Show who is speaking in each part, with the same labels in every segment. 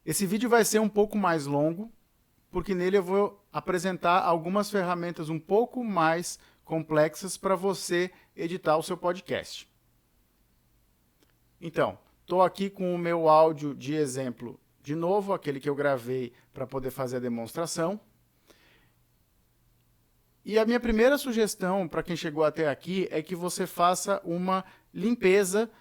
Speaker 1: Esse vídeo vai ser um pouco mais longo, porque nele eu vou apresentar algumas ferramentas um pouco mais complexas para você editar o seu podcast. Então, estou aqui com o meu áudio de exemplo de novo, aquele que eu gravei para poder fazer a demonstração. E a minha primeira sugestão para quem chegou até aqui é que você faça uma limpeza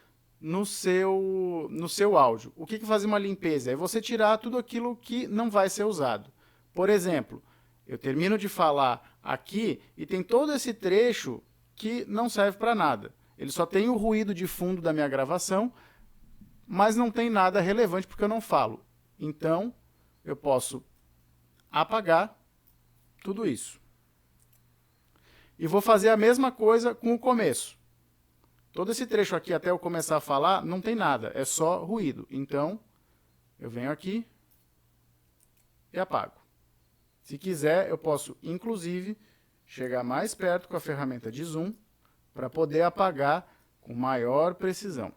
Speaker 1: no seu áudio. O que faz uma limpeza? É você tirar tudo aquilo que não vai ser usado. Por exemplo, eu termino de falar aqui e tem todo esse trecho que não serve para nada. Ele só tem o ruído de fundo da minha gravação, mas não tem nada relevante porque eu não falo. Então, eu posso apagar tudo isso. E vou fazer a mesma coisa com o começo. Todo esse trecho aqui, até eu começar a falar, não tem nada, é só ruído. Então, eu venho aqui e apago. Se quiser, eu posso, inclusive, chegar mais perto com a ferramenta de zoom para poder apagar com maior precisão.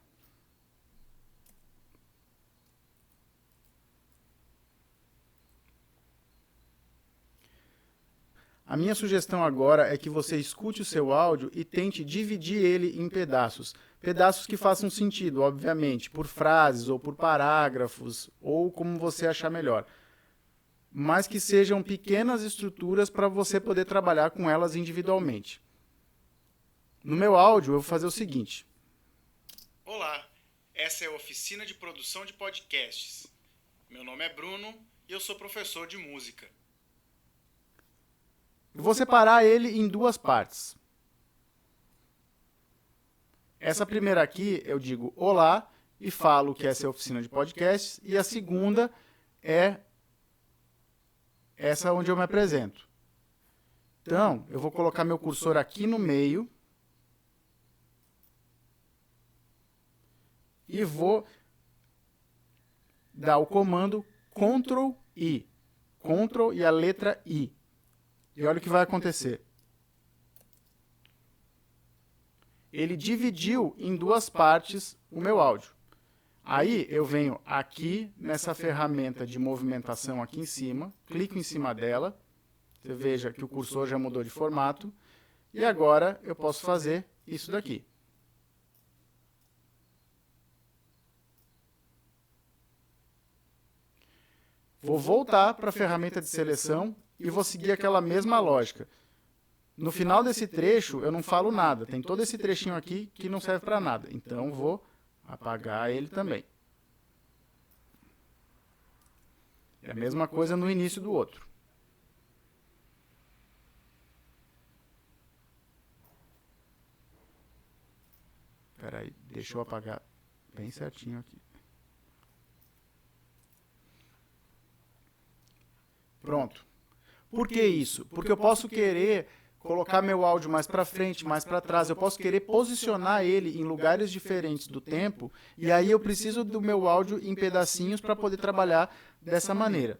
Speaker 1: A minha sugestão agora é que você escute o seu áudio e tente dividir ele em pedaços. Pedaços que façam sentido, obviamente, por frases ou por parágrafos, ou como você achar melhor. Mas que sejam pequenas estruturas para você poder trabalhar com elas individualmente. No meu áudio, eu vou fazer o seguinte. Olá, essa é a oficina de produção de podcasts. Meu nome é Bruno e eu sou professor de música. Eu vou separar ele em duas partes. Essa primeira aqui eu digo olá e falo que essa é a oficina de podcasts, e a segunda é essa onde eu me apresento. Então, eu vou colocar meu cursor aqui no meio e vou dar o comando Ctrl I. Ctrl e a letra I. E olha o que vai acontecer. Ele dividiu em duas partes o meu áudio. Aí eu venho aqui nessa ferramenta de movimentação aqui em cima, clico em cima dela, você veja que o cursor já mudou de formato, e agora eu posso fazer isso daqui. Vou voltar para a ferramenta de seleção e vou seguir aquela mesma lógica. No final desse trecho, eu não falo nada. Tem todo esse trechinho aqui que não serve para nada. Então, vou apagar ele também. É a mesma coisa no início do outro. Espera aí, deixa eu apagar bem certinho aqui. Pronto. Por que isso? Porque eu posso querer colocar meu áudio mais para frente, mais para trás. Eu posso querer posicionar ele em lugares diferentes do tempo, e aí eu preciso do meu áudio em pedacinhos para poder trabalhar dessa maneira.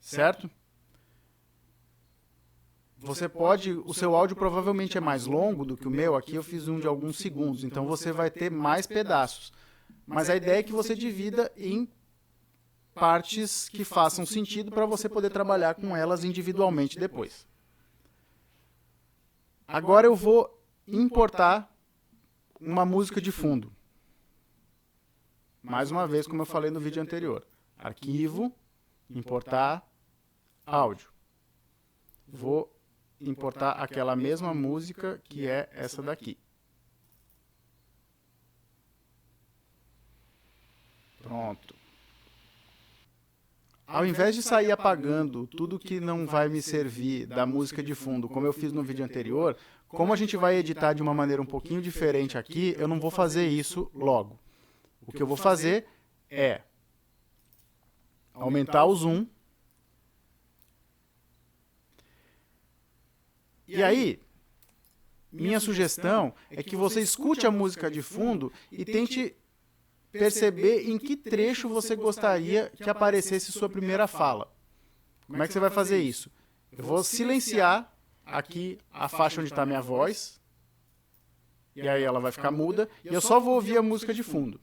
Speaker 1: Certo? Você pode, o seu áudio provavelmente é mais longo do que o meu. Aqui eu fiz um de alguns segundos, então você vai ter mais pedaços. Mas a ideia é que você divida em partes que façam sentido para você poder trabalhar com elas individualmente depois. Agora eu vou importar uma música de fundo. Mais uma vez, como eu falei no vídeo anterior. Arquivo, importar, áudio. Vou importar aquela mesma música que é essa daqui. Pronto. Ao invés de sair apagando tudo que não vai me servir da música de fundo, como eu fiz no vídeo anterior, como a gente vai editar de uma maneira um pouquinho diferente aqui, eu não vou fazer isso logo. O que eu vou fazer é aumentar o zoom. E aí, minha sugestão é que você escute a música de fundo e tente perceber em que trecho você gostaria que aparecesse sua primeira fala. Como é que você vai fazer isso? Eu vou silenciar aqui a faixa onde está a minha voz, e aí ela vai ficar muda, e eu só vou ouvir a música de fundo.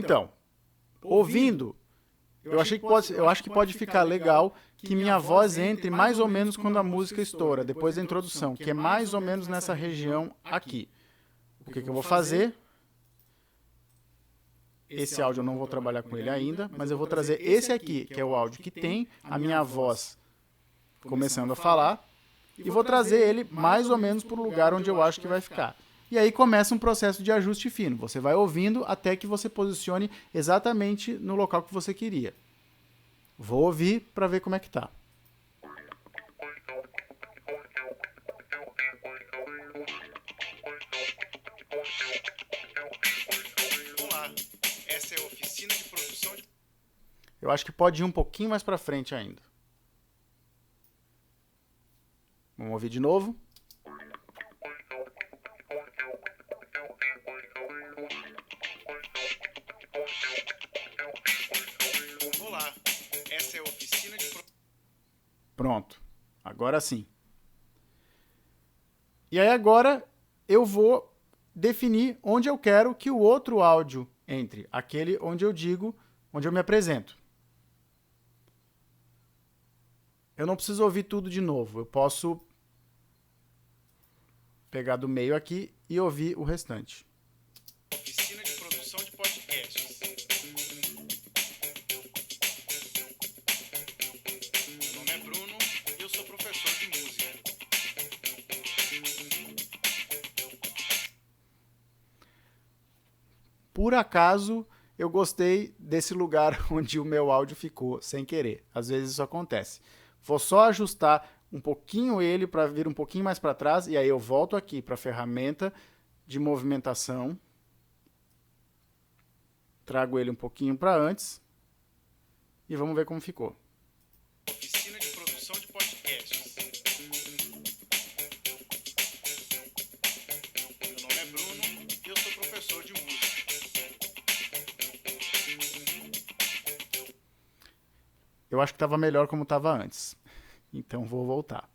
Speaker 1: Então, ouvindo, eu acho que pode ficar legal que minha voz entre mais ou menos quando a música estoura, depois da introdução, que é mais ou menos nessa região aqui. O que eu vou fazer? Esse áudio eu não vou trabalhar com ele ainda, mas eu vou trazer esse aqui, que é o áudio que tem a minha voz começando a falar, e vou trazer ele mais ou menos para o lugar onde eu acho que vai ficar. E aí começa um processo de ajuste fino. Você vai ouvindo até que você posicione exatamente no local que você queria. Vou ouvir para ver como é que tá.
Speaker 2: Olá, essa é a oficina de produção de...
Speaker 1: Eu acho que pode ir um pouquinho mais para frente ainda. Vamos ouvir de novo.
Speaker 2: Olá, essa é a oficina de...
Speaker 1: Pronto. Agora sim. E aí agora eu vou definir onde eu quero que o outro áudio entre. Aquele onde eu digo, onde eu me apresento. Eu não preciso ouvir tudo de novo. Eu posso pegar do meio aqui e ouvir o restante.
Speaker 2: Oficina de produção de podcasts. Meu nome é Bruno e eu sou professor de música.
Speaker 1: Por acaso, eu gostei desse lugar onde o meu áudio ficou, sem querer. Às vezes isso acontece. Vou só ajustar um pouquinho ele para vir um pouquinho mais para trás, e aí eu volto aqui para a ferramenta de movimentação. Trago ele um pouquinho para antes e vamos ver como ficou.
Speaker 2: Oficina de produção de podcasts. Meu nome é Bruno e eu sou professor de música.
Speaker 1: Eu acho que estava melhor como estava antes. Então vou voltar.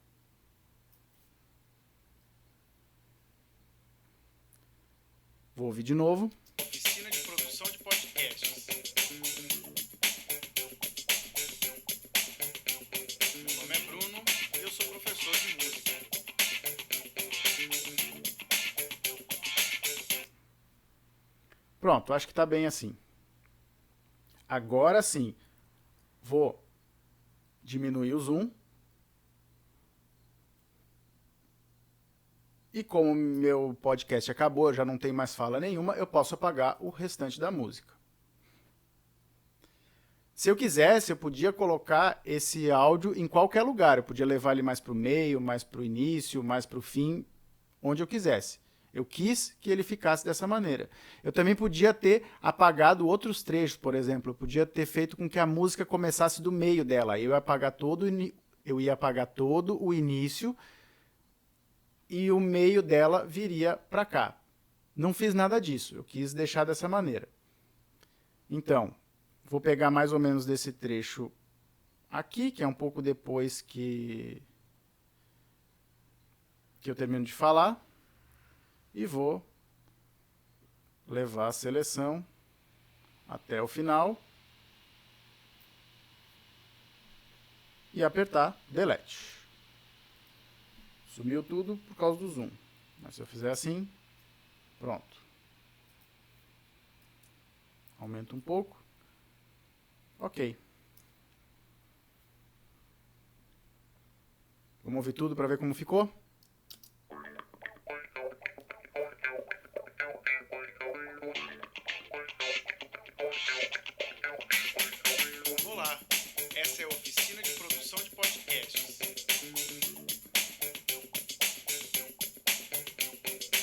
Speaker 1: Vou ouvir de novo.
Speaker 2: Oficina de produção de podcasts. Meu nome é Bruno e eu sou professor de música.
Speaker 1: Pronto, acho que está bem assim. Agora sim, vou diminuir o zoom. E como meu podcast acabou, já não tem mais fala nenhuma, eu posso apagar o restante da música. Se eu quisesse, eu podia colocar esse áudio em qualquer lugar. Eu podia levar ele mais para o meio, mais para o início, mais para o fim, onde eu quisesse. Eu quis que ele ficasse dessa maneira. Eu também podia ter apagado outros trechos, por exemplo. Eu podia ter feito com que a música começasse do meio dela. Aí eu ia apagar todo o início e o meio dela viria para cá. Não fiz nada disso, eu quis deixar dessa maneira. Então, vou pegar mais ou menos desse trecho aqui, que é um pouco depois que eu termino de falar, e vou levar a seleção até o final e apertar Delete. Sumiu tudo por causa do zoom. Mas se eu fizer assim, pronto. Aumenta um pouco. Ok. Vamos ouvir tudo para ver como ficou?
Speaker 2: Olá, essa é a oficina de produção de podcasts.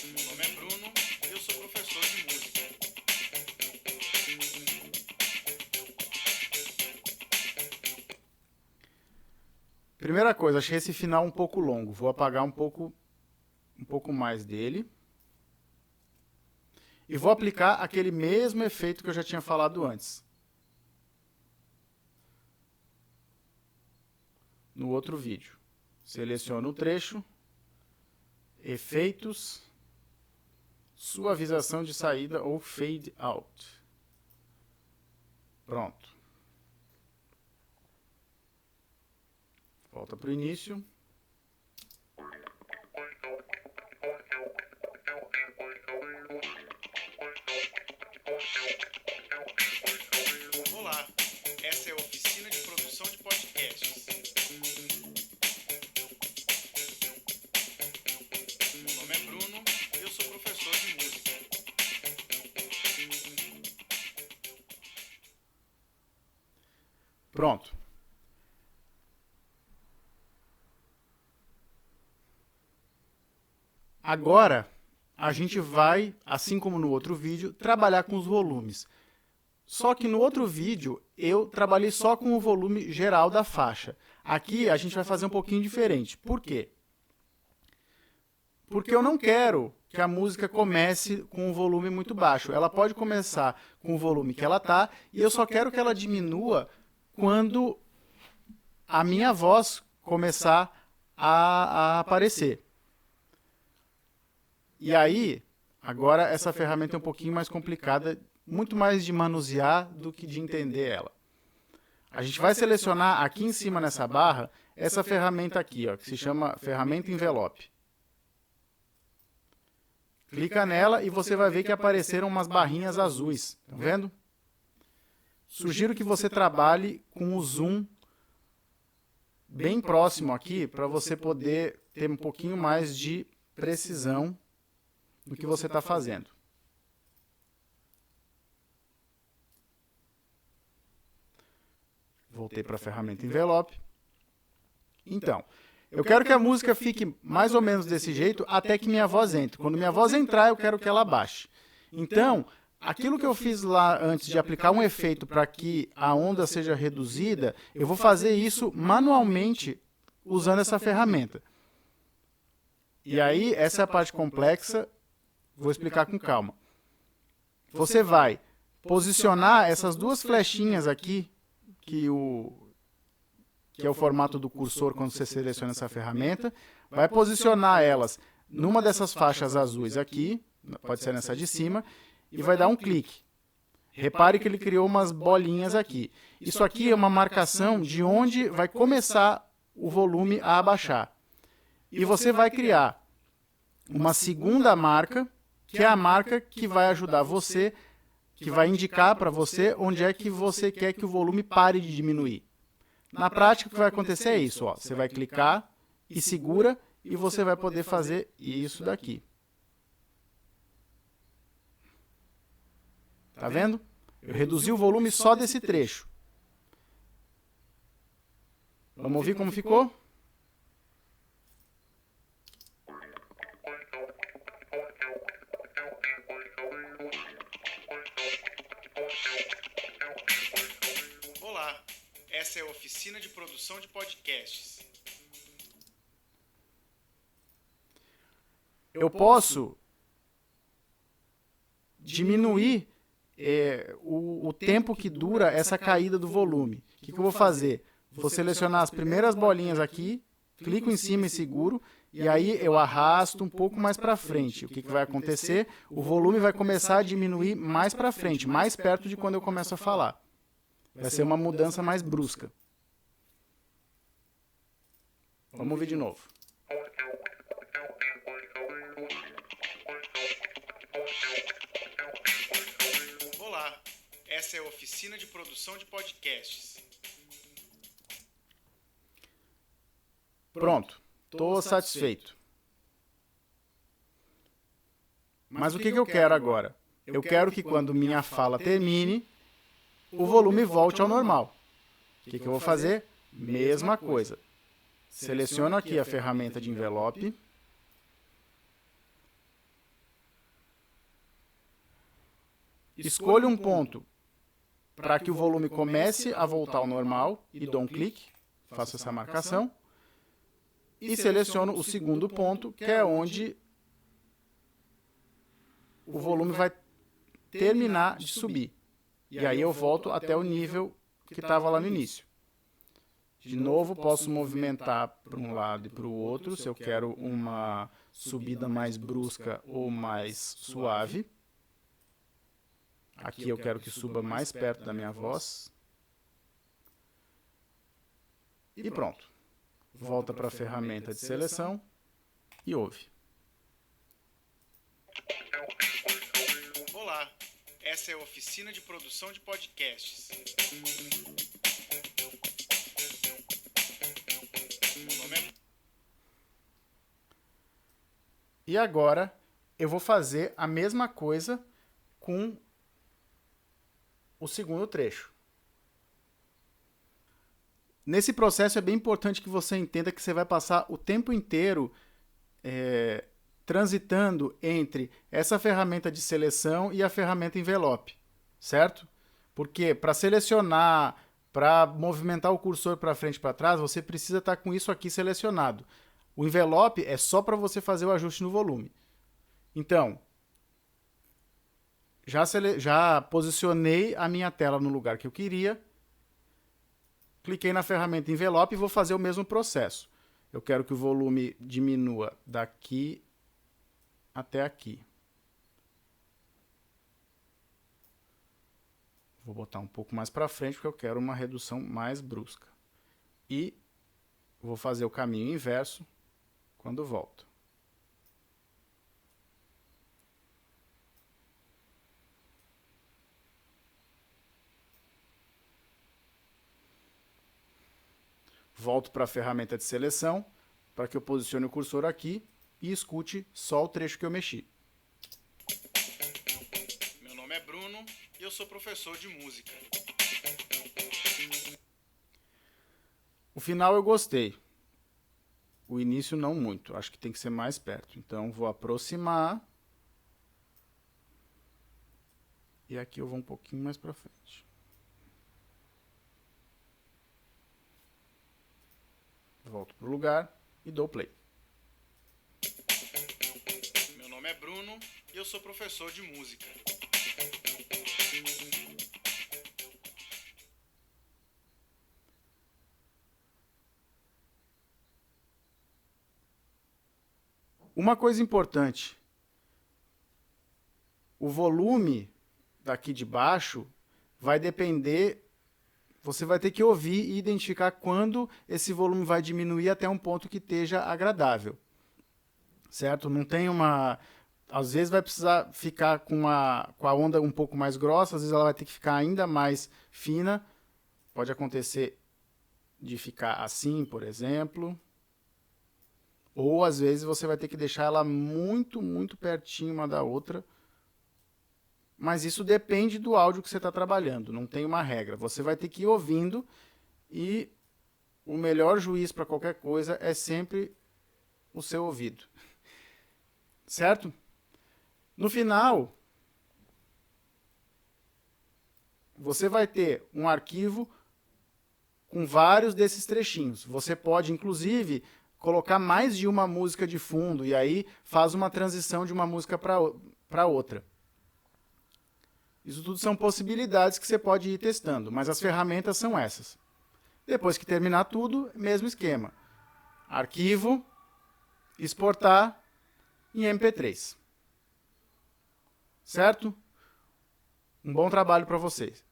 Speaker 2: Meu nome é Bruno e eu sou professor de música.
Speaker 1: Primeira coisa, achei esse final um pouco longo. Vou apagar um pouco mais dele. E vou aplicar aquele mesmo efeito que eu já tinha falado antes. No outro vídeo. Seleciono o trecho, efeitos, suavização de saída ou fade out. Pronto. Volta para o início.
Speaker 2: Olá, essa é a oficina de produção de podcasts. Meu nome é Bruno e eu sou professor de música.
Speaker 1: Pronto. Agora, a gente vai, assim como no outro vídeo, trabalhar com os volumes. Só que no outro vídeo, eu trabalhei só com o volume geral da faixa. Aqui, a gente vai fazer um pouquinho diferente. Por quê? Porque eu não quero que a música comece com um volume muito baixo. Ela pode começar com o volume que ela está, e eu só quero que ela diminua quando a minha voz começar a aparecer. E aí, agora essa ferramenta é um pouquinho mais complicada, muito mais de manusear do que de entender ela. A gente vai selecionar aqui em cima nessa barra, essa ferramenta aqui, ó, que se chama ferramenta envelope. Clica nela e você vai ver que apareceram umas barrinhas azuis, tá vendo? Sugiro que você trabalhe com o zoom bem próximo aqui, para você poder ter um pouquinho mais de precisão do que você está fazendo. Voltei para a ferramenta envelope. Então, eu quero que a música fique mais ou menos desse jeito até que minha voz entre. Quando minha voz entrar, eu quero que ela baixe. Então, aquilo que eu fiz lá antes de aplicar um efeito para que a onda seja reduzida, eu vou fazer isso manualmente usando essa ferramenta. E aí, essa é a parte complexa, vou explicar com calma. Você vai posicionar essas duas flechinhas aqui, que é o formato do cursor quando você seleciona essa ferramenta, vai posicionar elas numa dessas faixas azuis aqui, pode ser nessa de cima, e vai dar um clique. Repare que ele criou umas bolinhas aqui. Isso aqui é uma marcação de onde vai começar o volume a abaixar. E você vai criar uma segunda marca, que é a marca que vai ajudar você, que vai indicar para você onde é que você quer que o volume pare de diminuir. Na prática, o que vai acontecer é isso. Ó. Você vai clicar e segura e você vai poder fazer isso daqui. Tá vendo? Eu reduzi o volume só desse trecho. Vamos ouvir como ficou?
Speaker 2: Olá, essa é a oficina de produção de podcasts.
Speaker 1: Eu posso diminuir o tempo que dura essa caída do volume. O que eu vou fazer? Vou selecionar as primeiras bolinhas aqui, clico em cima e seguro, e aí eu arrasto um pouco mais para frente. O que vai acontecer? O volume vai começar a diminuir mais para frente, mais perto de quando eu começo a falar. Vai ser uma mudança mais brusca. Vamos ouvir de novo.
Speaker 2: Olá, essa é a oficina de produção de podcasts.
Speaker 1: Pronto, estou satisfeito. Mas o que eu quero agora? Eu quero que quando minha fala termine, o volume volte ao normal. O que eu vou fazer? Mesma coisa. Seleciono aqui a ferramenta de envelope. Escolho um ponto para que o volume comece a voltar ao normal e dou um clique, faço essa marcação. E seleciono o segundo ponto, que é onde o volume vai terminar de subir. E aí eu volto até o nível que estava lá no início. De novo, posso movimentar para um lado e para o outro, se eu quero uma subida mais brusca ou mais suave. Aqui eu quero que suba mais perto da minha voz. E pronto. Volta para a ferramenta de seleção e ouve.
Speaker 2: Olá, essa é a oficina de produção de podcasts. Meu nome é...
Speaker 1: E agora eu vou fazer a mesma coisa com o segundo trecho. Nesse processo é bem importante que você entenda que você vai passar o tempo inteiro transitando entre essa ferramenta de seleção e a ferramenta envelope, certo? Porque para selecionar, para movimentar o cursor para frente e para trás, você precisa estar com isso aqui selecionado. O envelope é só para você fazer o ajuste no volume. Então, já posicionei a minha tela no lugar que eu queria. Cliquei na ferramenta envelope e vou fazer o mesmo processo. Eu quero que o volume diminua daqui até aqui. Vou botar um pouco mais para frente porque eu quero uma redução mais brusca. E vou fazer o caminho inverso quando volto. Volto para a ferramenta de seleção, para que eu posicione o cursor aqui e escute só o trecho que eu mexi.
Speaker 2: Meu nome é Bruno e eu sou professor de música.
Speaker 1: O final eu gostei. O início não muito, acho que tem que ser mais perto. Então vou aproximar. E aqui eu vou um pouquinho mais para frente. Volto para o lugar e dou play.
Speaker 2: Meu nome é Bruno e eu sou professor de música.
Speaker 1: Uma coisa importante. O volume daqui de baixo vai depender... Você vai ter que ouvir e identificar quando esse volume vai diminuir até um ponto que esteja agradável. Certo? Não tem uma... Às vezes vai precisar ficar com a onda um pouco mais grossa, às vezes ela vai ter que ficar ainda mais fina. Pode acontecer de ficar assim, por exemplo. Ou às vezes você vai ter que deixar ela muito, muito pertinho uma da outra. Mas isso depende do áudio que você está trabalhando, não tem uma regra. Você vai ter que ir ouvindo e o melhor juiz para qualquer coisa é sempre o seu ouvido. Certo? No final, você vai ter um arquivo com vários desses trechinhos. Você pode, inclusive, colocar mais de uma música de fundo e aí faz uma transição de uma música para outra. Isso tudo são possibilidades que você pode ir testando, mas as ferramentas são essas. Depois que terminar tudo, mesmo esquema. Arquivo, exportar em MP3. Certo? Um bom trabalho para vocês.